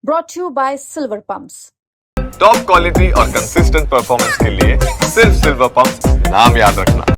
brought to you by Silver Pumps. Top quality और consistent performance के लिए सिर्फ सिल्वर पंप नाम याद रखना।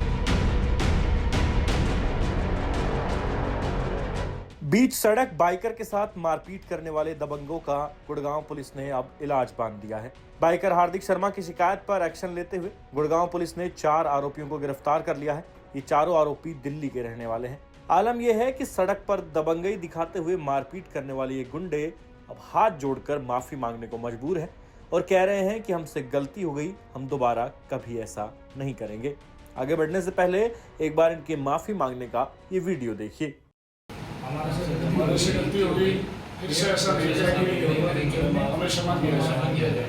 बीच सड़क बाइकर के साथ मारपीट करने वाले दबंगों का गुड़गांव पुलिस ने अब इलाज बांध दिया है। बाइकर हार्दिक शर्मा की शिकायत पर एक्शन लेते हुए गुड़गांव पुलिस ने 4 आरोपियों को गिरफ्तार कर लिया है। ये चारों आरोपी दिल्ली के रहने वाले हैं। आलम यह है कि सड़क पर दबंगई दिखाते हुए मारपीट करने वाले ये गुंडे अब हाथ जोड़कर माफी मांगने को मजबूर है और कह रहे हैं कि हमसे गलती हो गई, हम दोबारा कभी ऐसा नहीं करेंगे। आगे बढ़ने से पहले एक बार इनके माफी मांगने का ये वीडियो देखिए। हमारे से गलती हो गई, फिर से ऐसा नहीं जाएगा, हमें क्षमा किया जाए।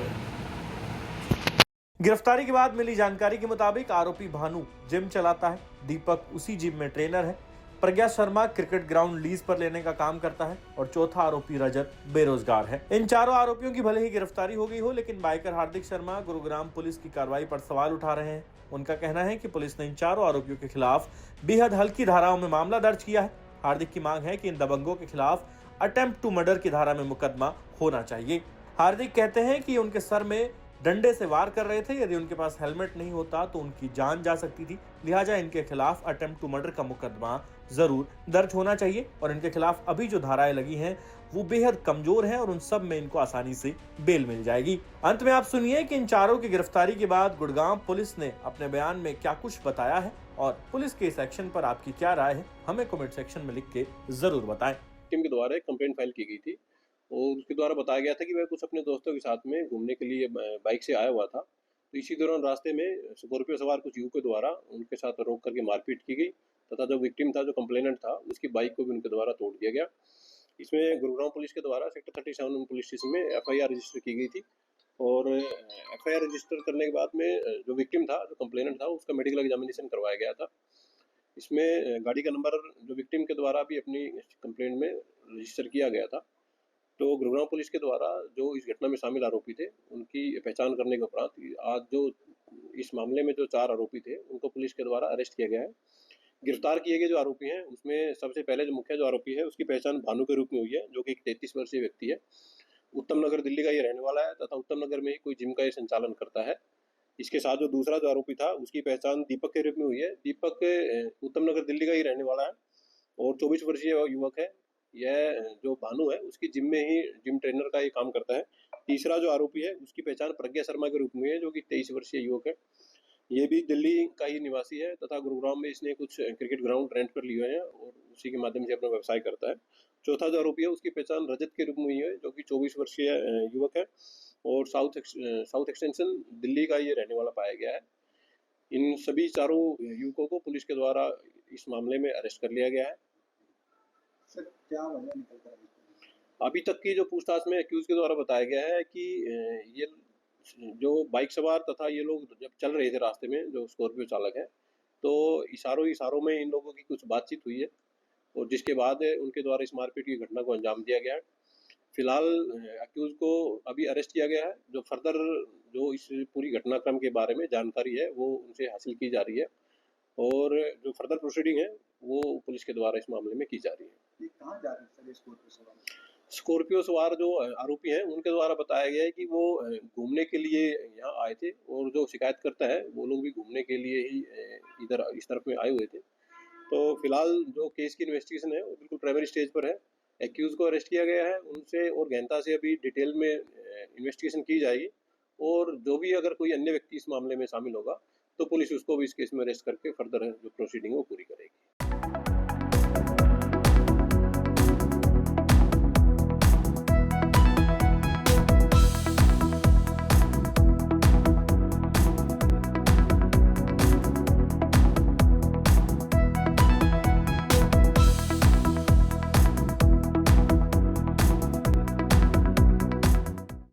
गिरफ्तारी के बाद मिली जानकारी के मुताबिक आरोपी भानु जिम चलाता है, दीपक उसी जिम में ट्रेनर है, प्रज्ञा शर्मा क्रिकेट ग्राउंड लीज पर लेने का काम करता है और चौथा आरोपी रजत बेरोजगार है। इन चारों आरोपियों की भले ही गिरफ्तारी हो गई हो, लेकिन बाइकर हार्दिक शर्मा गुरुग्राम पुलिस की कार्रवाई पर सवाल उठा रहे हैं। उनका कहना है कि पुलिस ने इन चारों आरोपियों के खिलाफ बेहद हल्की धाराओं में मामला दर्ज किया है। हार्दिक की मांग है कि इन दबंगों के खिलाफ अटेम्प्ट टू मर्डर की धारा में मुकदमा होना चाहिए। हार्दिक कहते हैं कि उनके सर में डंडे से वार कर रहे थे, यदि उनके पास हेलमेट नहीं होता तो उनकी जान जा सकती थी, लिहाजा इनके खिलाफ अटेम्प्ट टू मर्डर का मुकदमा जरूर दर्ज होना चाहिए और इनके खिलाफ अभी जो धाराएं लगी हैं वो बेहद कमजोर हैं और उन सब में इनको आसानी से बेल मिल जाएगी। अंत में आप सुनिए कि इन चारों की गिरफ्तारी के बाद गुड़गांव पुलिस ने अपने बयान में क्या कुछ बताया है और पुलिस के इस एक्शन पर आपकी क्या राय है, हमें कमेंट सेक्शन में लिख के जरूर बताएं। टीम के द्वारा एक कंप्लेंट फाइल की गई थी और उसके द्वारा बताया गया था कि वह कुछ अपने दोस्तों के साथ में घूमने के लिए बाइक से आया हुआ था। तो इसी दौरान रास्ते में स्कॉर्पियो सवार कुछ युवकों द्वारा उनके साथ रोक करके मारपीट की गई तथा जो विक्टिम था, जो कंप्लेनेंट था, उसकी बाइक को भी उनके द्वारा तोड़ दिया गया। इसमें गुरुग्राम पुलिस के द्वारा सेक्टर 37 पुलिस स्टेशन में FIR रजिस्टर की गई थी और FIR रजिस्टर करने के बाद में जो विक्टिम था, जो कंप्लेनेंट था, उसका मेडिकल एग्जामिनेशन करवाया गया था। इसमें गाड़ी का नंबर जो विक्टिम के द्वारा भी अपनी कंप्लेंट में रजिस्टर किया गया था। तो गुरुग्राम पुलिस के द्वारा जो इस घटना में शामिल आरोपी थे उनकी पहचान करने के उपरांत आज जो इस मामले में जो 4 आरोपी थे उनको पुलिस के द्वारा अरेस्ट किया गया है। गिरफ्तार किए गए जो आरोपी हैं उसमें सबसे पहले जो मुख्य जो आरोपी है उसकी पहचान भानु के रूप में हुई है, जो कि एक 33 वर्षीय व्यक्ति है। उत्तम नगर दिल्ली का ये रहने वाला है तथा उत्तम नगर में ही कोई जिम का ये संचालन करता है। इसके साथ जो दूसरा जो आरोपी था उसकी पहचान दीपक के रूप में हुई है। दीपक उत्तम नगर दिल्ली का ही रहने वाला है और 24 वर्षीय युवक है। यह जो भानु है उसकी जिम में ही जिम ट्रेनर का ये काम करता है। तीसरा जो आरोपी है उसकी पहचान प्रज्ञा शर्मा के रूप में है, जो कि 23 वर्षीय युवक है। ये भी दिल्ली का ही निवासी है तथा गुरुग्राम में इसने कुछ क्रिकेट ग्राउंड रेंट पर लिए हुए हैं और उसी के माध्यम से अपना व्यवसाय करता है। चौथा जो आरोपी है उसकी पहचान रजत के रूप में हुई है, जो कि 24 वर्षीय युवक है और साउथ एक्सटेंशन दिल्ली का ये रहने वाला पाया गया है। इन सभी चारों युवकों को पुलिस के द्वारा इस मामले में अरेस्ट कर लिया गया है। सर, क्या वजह निकलता है? अभी तक की जो पूछताछ में एक्यूज के द्वारा बताया गया है कि ये जो बाइक सवार तथा ये लोग जब चल रहे थे रास्ते में, जो स्कॉर्पियो चालक है, तो इशारों में इन लोगों की कुछ बातचीत हुई है और जिसके बाद उनके द्वारा इस मारपीट की घटना को अंजाम दिया गया है। फिलहाल एक्यूज को अभी अरेस्ट किया गया है। जो फर्दर जो इस पूरी घटनाक्रम के बारे में जानकारी है वो उनसे हासिल की जा रही है और जो फर्दर प्रोसीडिंग है वो पुलिस के द्वारा इस मामले में की जा रही है। ये कहाँ जा रहे हैं स्कॉर्पियो सवार? स्कॉर्पियो सवार जो आरोपी हैं उनके द्वारा बताया गया है कि वो घूमने के लिए यहाँ आए थे और जो शिकायत करता है वो लोग भी घूमने के लिए ही इधर इस तरफ में आए हुए थे। तो फिलहाल जो केस की इन्वेस्टिगेशन है वो बिल्कुल प्राइमरी स्टेज पर है। एक्यूज को अरेस्ट किया गया है, उनसे और गहनता से अभी डिटेल में इन्वेस्टिगेशन की जाएगी और जो भी अगर कोई अन्य व्यक्ति इस मामले में शामिल होगा तो पुलिस उसको भी इस केस में अरेस्ट करके फर्दर जो प्रोसीडिंग वो पूरी करेगी।